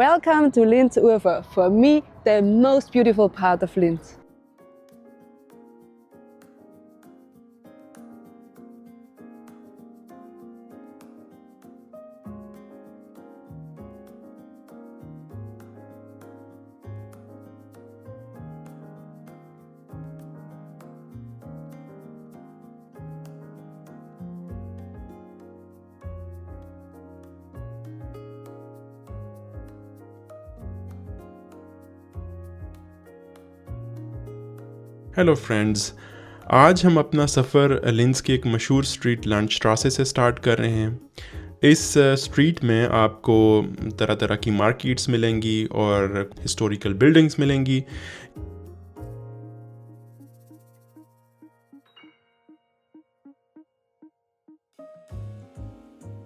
Welcome to Linz-Urfer, for me the most beautiful part of Linz. Hello friends, आज हम अपना सफ़र Linz की एक मशहूर स्ट्रीट लैंडस्ट्रासे से स्टार्ट कर रहे हैं। इस स्ट्रीट में आपको तरह तरह की मार्केट्स मिलेंगी और हिस्टोरिकल बिल्डिंग्स मिलेंगी।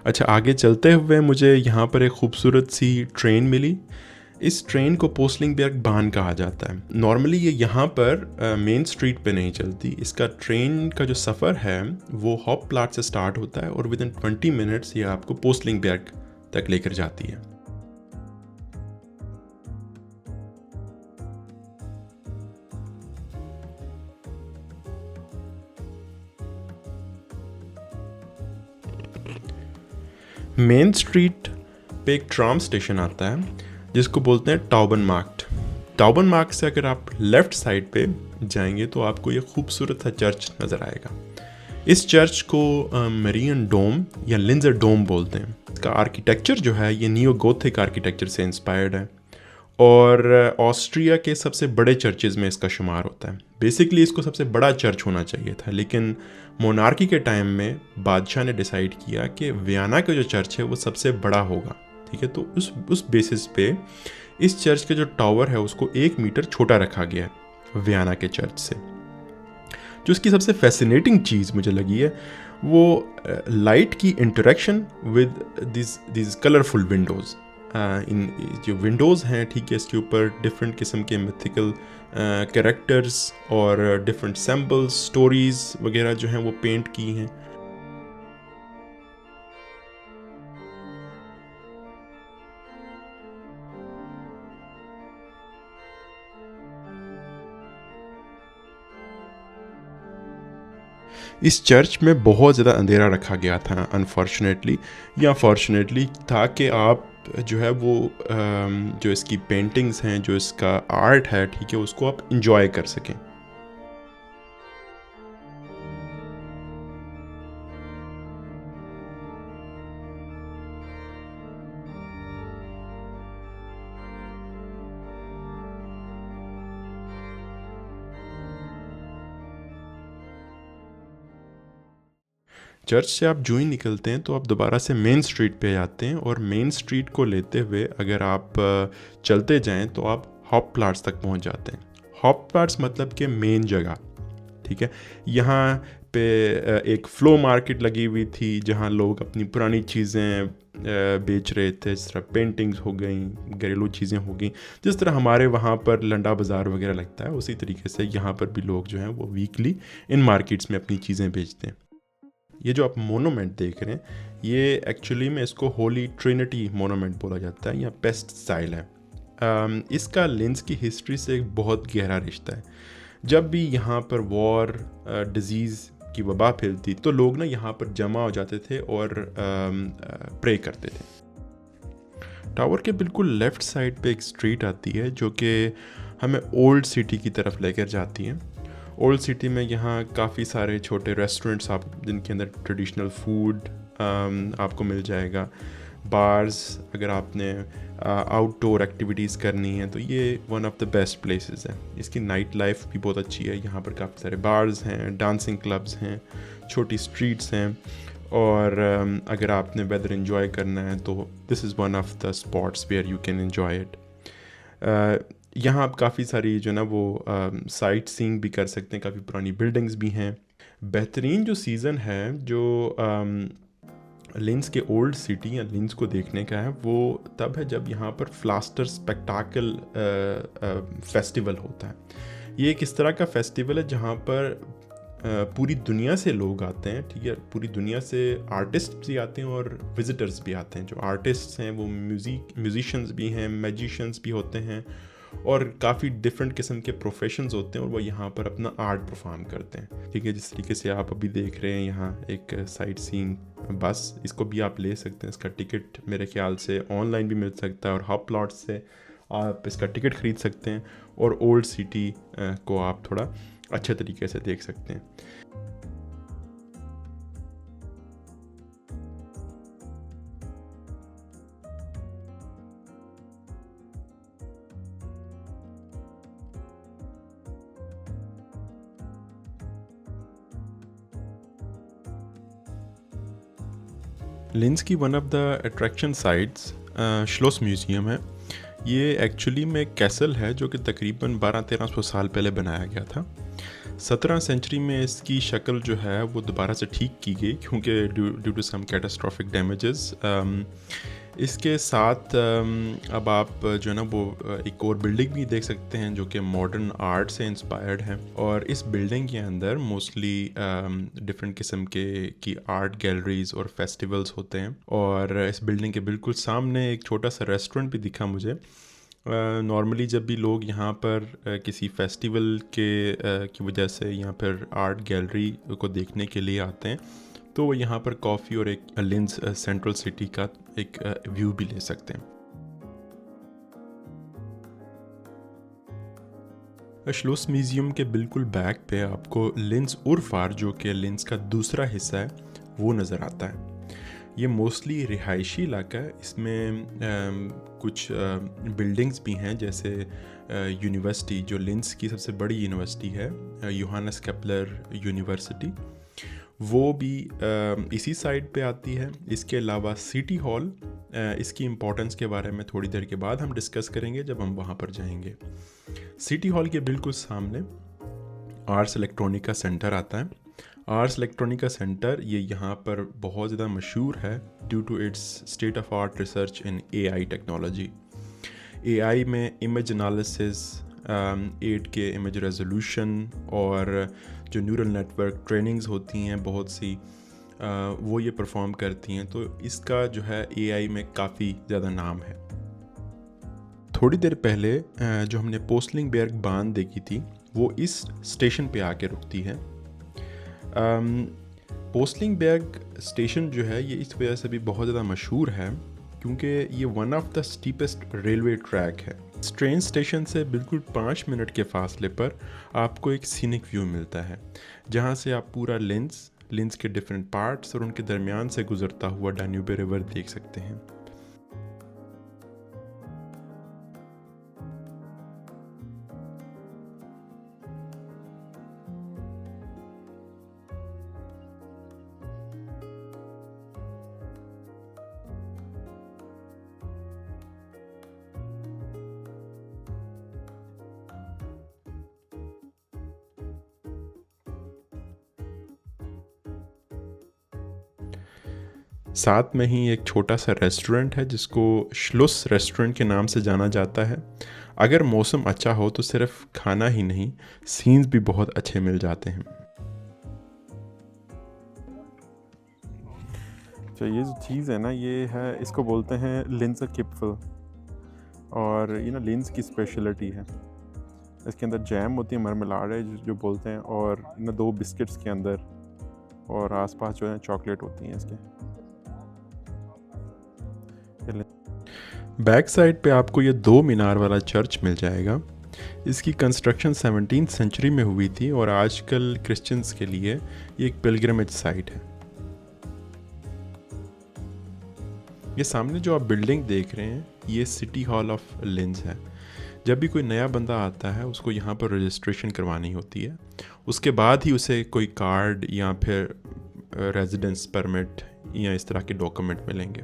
अच्छा, आगे चलते हुए मुझे यहाँ पर एक खूबसूरत सी ट्रेन मिली। इस ट्रेन को पोस्लिंगबर्ग बान कहा जाता है। नॉर्मली ये यहाँ पर मेन स्ट्रीट पे नहीं चलती। इसका ट्रेन का जो सफ़र है वो हॉपप्लाट से स्टार्ट होता है और विद इन 20 मिनट्स ये आपको पोस्लिंगबर्ग तक लेकर जाती है। मेन स्ट्रीट पे एक ट्राम स्टेशन आता है जिसको बोलते हैं टॉबनमार्क्ट। टॉबनमार्क्ट से अगर आप लेफ़्ट साइड पे जाएंगे तो आपको ये खूबसूरत सा चर्च नज़र आएगा। इस चर्च को मरियन डोम या लिंजर डोम बोलते हैं। इसका आर्किटेक्चर जो है ये नियो गोथिक आर्किटेक्चर से इंस्पायर्ड है और ऑस्ट्रिया के सबसे बड़े चर्चेज़ में इसका शुमार होता है। बेसिकली इसको सबसे बड़ा चर्च होना चाहिए था, लेकिन मोनार्की के टाइम में बादशाह ने डिसाइड किया कि वियना का जो चर्च है वो सबसे बड़ा होगा। ठीक है, तो उस बेसिस पे इस चर्च का जो टावर है उसको 1 मीटर छोटा रखा गया है वियना के चर्च से। जो इसकी सबसे फैसिनेटिंग चीज़ मुझे लगी है वो लाइट की interaction with this colourful windows. इन जो विंडोज़ हैं, ठीक है, इसके ऊपर डिफरेंट किस्म के मिथिकल कैरेक्टर्स और डिफरेंट सिंबल्स, स्टोरीज़ वगैरह जो हैं वो पेंट की हैं। इस चर्च में बहुत ज़्यादा अंधेरा रखा गया था अनफॉर्चुनेटली या फॉर्चुनेटली, ताकि आप जो है वो जो इसकी पेंटिंग्स हैं, जो इसका आर्ट है, ठीक है, उसको आप इंजॉय कर सकें। चर्च से आप जो ही निकलते हैं तो आप दोबारा से मेन स्ट्रीट पे आते हैं और मेन स्ट्रीट को लेते हुए अगर आप चलते जाएं तो आप हॉपप्लाट्स तक पहुंच जाते हैं। हॉपप्लाट्स मतलब कि मेन जगह, ठीक है। यहाँ पे एक फ्लो मार्केट लगी हुई थी जहाँ लोग अपनी पुरानी चीज़ें बेच रहे थे, जिस तरह पेंटिंग्स हो गई, घरेलू चीज़ें हो गई। जिस तरह हमारे वहाँ पर लंडा बाज़ार वगैरह लगता है, उसी तरीके से यहाँ पर भी लोग जो हैं वो वीकली इन मार्केट्स में अपनी चीज़ें बेचते हैं। ये जो आप मोनूमेंट देख रहे हैं ये एक्चुअली में इसको होली ट्रिनिटी मोनूमेंट बोला जाता है या पेस्ट स्टाइल है। इसका लिंज की हिस्ट्री से एक बहुत गहरा रिश्ता है। जब भी यहाँ पर वॉर, डिजीज़ की वबा फैलती तो लोग ना यहाँ पर जमा हो जाते थे और प्रे करते थे। टावर के बिल्कुल लेफ़्ट साइड पे एक स्ट्रीट आती है जो कि हमें ओल्ड सिटी की तरफ लेकर जाती है। ओल्ड सिटी में यहाँ काफ़ी सारे छोटे रेस्टोरेंट्स आप जिनके अंदर ट्रेडिशनल फूड आपको मिल जाएगा। बार्स, अगर आपने आउटडोर एक्टिविटीज़ करनी है तो ये one of the best places है। इसकी नाइट लाइफ भी बहुत अच्छी है। यहाँ पर काफ़ी सारे बार्स हैं, डांसिंग क्लब्स हैं, छोटी स्ट्रीट्स हैं और अगर आपने वेदर इन्जॉय करना है तो this is one of the spots where you can enjoy it. यहाँ आप काफ़ी सारी जो ना वो साइट सीइंग भी कर सकते हैं। काफ़ी पुरानी बिल्डिंग्स भी हैं। बेहतरीन जो सीज़न है जो लिंज के ओल्ड सिटी या लिंज को देखने का है वो तब है जब यहाँ पर फ्लास्टर स्पेक्टाकल फेस्टिवल होता है। ये एक इस तरह का फेस्टिवल है जहाँ पर पूरी दुनिया से लोग आते हैं, ठीक है, पूरी दुनिया से आर्टिस्ट भी आते हैं और विजिटर्स भी आते हैं। जो आर्टिस्ट्स हैं वो म्यूजिशियंस भी हैं, मैजिशियंस भी होते हैं और काफ़ी डिफरेंट किस्म के प्रोफेशंस होते हैं और वो यहाँ पर अपना आर्ट परफॉर्म करते हैं, ठीक है। जिस तरीके से आप अभी देख रहे हैं यहाँ एक साइट सीइंग बस, इसको भी आप ले सकते हैं। इसका टिकट मेरे ख्याल से ऑनलाइन भी मिल सकता है और हब प्लॉट्स से आप इसका टिकट ख़रीद सकते हैं और ओल्ड सिटी को आप थोड़ा अच्छे तरीके से देख सकते हैं। लिंस की one of the attraction sites Schloss museum है। ये एक्चुअली में कैसल है जो कि तकरीबन 1200-1300 साल पहले बनाया गया था। 17वीं सेंचुरी में इसकी शक्ल जो है वो दोबारा से ठीक की गई क्योंकि due to some catastrophic damages. इसके साथ अब आप जो है ना वो एक और बिल्डिंग भी देख सकते हैं जो कि मॉडर्न आर्ट से इंस्पायर्ड है और इस बिल्डिंग के अंदर मोस्टली डिफरेंट किस्म की आर्ट गैलरीज और फेस्टिवल्स होते हैं। और इस बिल्डिंग के बिल्कुल सामने एक छोटा सा रेस्टोरेंट भी दिखा मुझे। नॉर्मली जब भी लोग यहाँ पर किसी फेस्टिवल की वजह से यहाँ पर आर्ट गैलरी को देखने के लिए आते हैं तो यहाँ पर कॉफ़ी और एक लिंस सेंट्रल सिटी का एक व्यू भी ले सकते हैं। श्लोस म्यूज़ियम के बिल्कुल बैक पे आपको लिंस उर्फार जो कि लिंस का दूसरा हिस्सा है वो नज़र आता है। ये मोस्टली रिहायशी इलाका है। इसमें कुछ बिल्डिंग्स भी हैं जैसे यूनिवर्सिटी जो लिंस की सबसे बड़ी यूनिवर्सिटी है, योहानस केपलर यूनिवर्सिटी, वो भी इसी साइड पे आती है। इसके अलावा सिटी हॉल, इसकी इम्पोर्टेंस के बारे में थोड़ी देर के बाद हम डिस्कस करेंगे जब हम वहाँ पर जाएंगे। सिटी हॉल के बिल्कुल सामने आर्ट्स इलेक्ट्रॉनिका सेंटर आता है। आर्ट्स इलेक्ट्रॉनिका सेंटर ये यहाँ पर बहुत ज़्यादा मशहूर है due to its state of art research in AI technology. AI में image analysis, 8K image resolution और जो न्यूरल नेटवर्क ट्रेनिंग्स होती हैं बहुत सी, वो ये परफॉर्म करती हैं। तो इसका जो है AI में काफ़ी ज़्यादा नाम है। थोड़ी देर पहले जो हमने पोस्टलिंगबर्ग बांध देखी थी वो इस स्टेशन पे आके रुकती है। पोस्टलिंगबर्ग स्टेशन जो है ये इस वजह से भी बहुत ज़्यादा मशहूर है क्योंकि ये one of the steepest railway track है। इस ट्रेन स्टेशन से बिल्कुल 5 मिनट के फासले पर आपको एक सीनिक व्यू मिलता है जहाँ से आप पूरा लिंस के डिफरेंट पार्ट्स और उनके दरमियान से गुजरता हुआ डान्यूबे रिवर देख सकते हैं। साथ में ही एक छोटा सा रेस्टोरेंट है जिसको श्लुस रेस्टोरेंट के नाम से जाना जाता है। अगर मौसम अच्छा हो तो सिर्फ खाना ही नहीं, सीन्स भी बहुत अच्छे मिल जाते हैं। तो ये जो चीज़ है ना, ये है, इसको बोलते हैं लिंस किप्फल और ये ना लिंस की स्पेशलिटी है। इसके अंदर जैम होती है, मरमलाड है जो बोलते हैं, और ना 2 बिस्किट्स के अंदर, और आसपास जो है चॉकलेट होती हैं इसके। बैक साइड पे आपको ये 2 मीनार वाला चर्च मिल जाएगा। इसकी कंस्ट्रक्शन 17th सेंचुरी में हुई थी और आजकल क्रिश्चियंस के लिए ये एक पिलग्रिमेज साइट है। ये सामने जो आप बिल्डिंग देख रहे हैं ये सिटी हॉल ऑफ लिंस है। जब भी कोई नया बंदा आता है उसको यहाँ पर रजिस्ट्रेशन करवानी होती है, उसके बाद ही उसे कोई कार्ड या फिर रेजिडेंस परमिट या इस तरह के डॉक्यूमेंट मिलेंगे।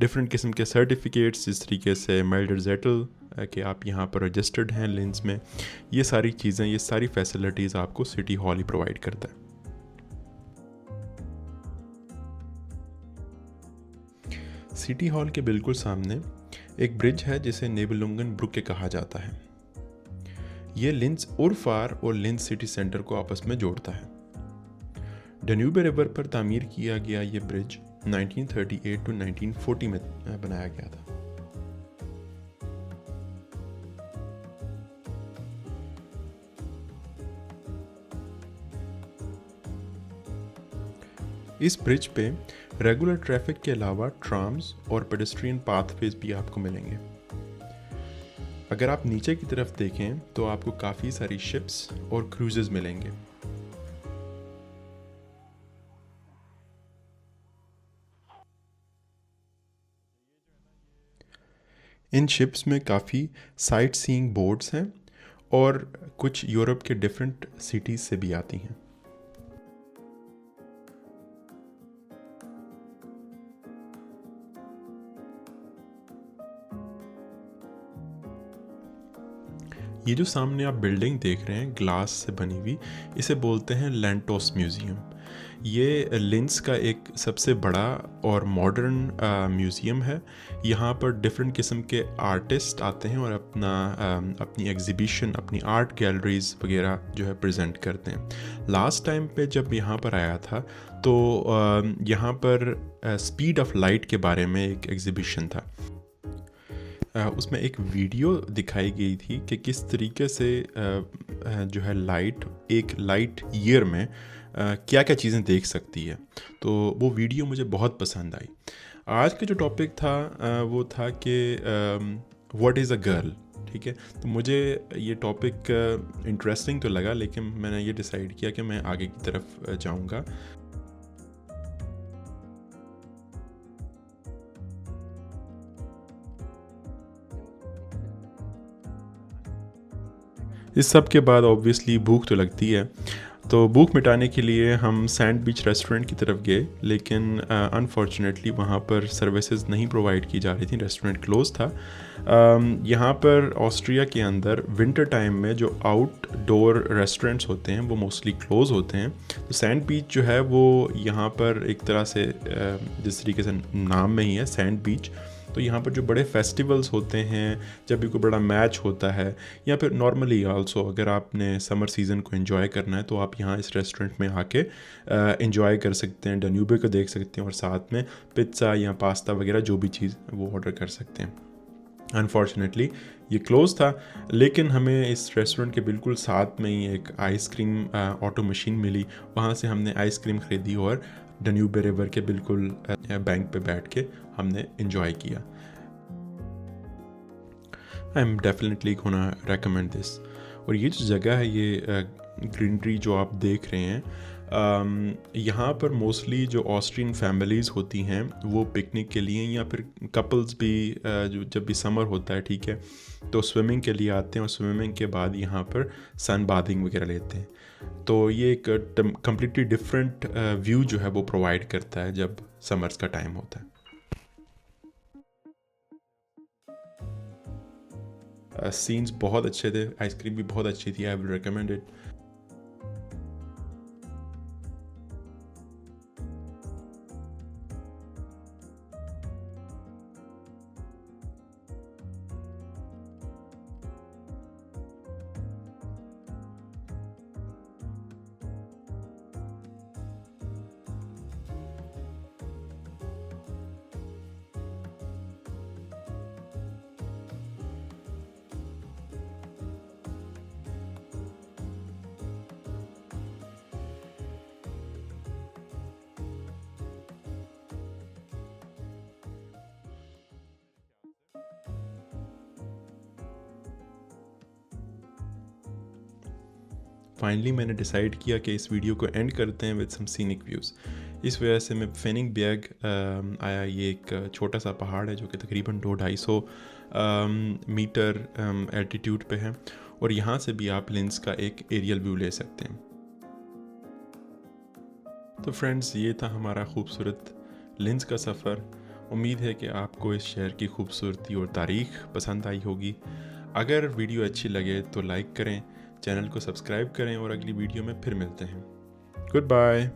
डिफरेंट किस्म के सर्टिफिकेट्स, जिस तरीके से मेल्डर जेटल कि आप यहाँ पर रजिस्टर्ड हैं लिंस में, ये सारी चीज़ें, ये सारी फैसिलिटीज़ आपको सिटी हॉल ही प्रोवाइड करता है। सिटी हॉल के बिल्कुल सामने एक ब्रिज है जिसे नेबलुंगन ब्रुके कहा जाता है। ये लिंस उर्फार और लिंस सिटी सेंटर को आपस में जोड़ता है। डन्यूबे रिवर पर तामीर किया गया ये ब्रिज 1938 टू 1940 में बनाया गया था। इस ब्रिज पे रेगुलर ट्रैफिक के अलावा ट्राम्स और पेडेस्ट्रियन पाथवेज भी आपको मिलेंगे। अगर आप नीचे की तरफ देखें तो आपको काफ़ी सारी शिप्स और क्रूजेस मिलेंगे। इन शिप्स में काफ़ी साइट सीइंग बोट्स हैं और कुछ यूरोप के डिफरेंट सिटीज़ से भी आती हैं। ये जो सामने आप बिल्डिंग देख रहे हैं ग्लास से बनी हुई, इसे बोलते हैं लैंटोस म्यूज़ियम। ये लिंस का एक सबसे बड़ा और मॉडर्न म्यूज़ियम है। यहाँ पर डिफरेंट किस्म के आर्टिस्ट आते हैं और अपनी एग्जीबिशन, अपनी आर्ट गैलरीज वगैरह जो है प्रेजेंट करते हैं। लास्ट टाइम पे जब यहाँ पर आया था तो यहाँ पर स्पीड ऑफ लाइट के बारे में एक एग्जीबिशन था। उसमें एक वीडियो दिखाई गई थी कि किस तरीके से जो है लाइट एक लाइट ईयर में क्या क्या चीज़ें देख सकती है। तो वो वीडियो मुझे बहुत पसंद आई। आज का जो टॉपिक था वो था कि व्हाट इज़ अ गर्ल। ठीक है, तो मुझे ये टॉपिक इंटरेस्टिंग तो लगा, लेकिन मैंने ये डिसाइड किया कि मैं आगे की तरफ जाऊँगा। इस सब के बाद ऑब्वियसली भूख तो लगती है, तो भूख मिटाने के लिए हम सैंड बीच रेस्टोरेंट की तरफ गए, लेकिन अनफॉर्चुनेटली वहाँ पर सर्विसेज नहीं प्रोवाइड की जा रही थी, रेस्टोरेंट क्लोज था। यहाँ पर ऑस्ट्रिया के अंदर विंटर टाइम में जो आउटडोर रेस्टोरेंट्स होते हैं वो मोस्टली क्लोज होते हैं। तो सैंड बीच जो है वो यहाँ पर एक तरह से जिस तरीके से नाम में ही है सैंड बीच, तो यहाँ पर जो बड़े फेस्टिवल्स होते हैं, जब भी कोई बड़ा मैच होता है, या फिर नॉर्मली आल्सो अगर आपने समर सीज़न को एंजॉय करना है तो आप यहाँ इस रेस्टोरेंट में आके एंजॉय कर सकते हैं, डन्यूबे को देख सकते हैं और साथ में पिज़्ज़ा या पास्ता वगैरह जो भी चीज़ वो ऑर्डर कर सकते हैं। अनफॉर्चुनेटली ये क्लोज था, लेकिन हमें इस रेस्टोरेंट के बिल्कुल साथ में ही एक आइसक्रीम ऑटो मशीन मिली। वहाँ से हमने आइसक्रीम ख़रीदी और डन्यूबे रिवर के बिल्कुल बैंक पे बैठ के हमने एंजॉय किया। I am definitely gonna recommend this. और ये जो जगह है, ये ग्रीनरी जो आप देख रहे हैं, यहाँ पर मोस्टली जो ऑस्ट्रियन फैमिलीज़ होती हैं वो पिकनिक के लिए, या फिर कपल्स भी जो जब भी समर होता है, ठीक है, तो स्विमिंग के लिए आते हैं और स्विमिंग के बाद यहाँ पर सन बाथिंग वगैरह लेते हैं। तो ये एक कम्प्लीटली डिफरेंट व्यू जो है वो प्रोवाइड करता है जब समर्स का टाइम होता है। सीन्स बहुत अच्छे थे, आइसक्रीम भी बहुत अच्छी थी। I will recommend it. Finally मैंने डिसाइड किया कि इस वीडियो को एंड करते हैं विद सम सीनिक व्यूज़। इस वजह से मैं फेनिंग बैग आया। ये एक छोटा सा पहाड़ है जो कि तकरीबन 200-250 मीटर एल्टीट्यूड पे है, और यहाँ से भी आप लिंस का एक एरियल व्यू ले सकते हैं। तो फ्रेंड्स, ये था हमारा खूबसूरत लिंस का सफ़र। उम्मीद है कि आपको इस शहर की खूबसूरती और तारीख़ पसंद आई होगी। अगर वीडियो अच्छी लगे तो लाइक करें, चैनल को सब्सक्राइब करें, और अगली वीडियो में फिर मिलते हैं। Good bye.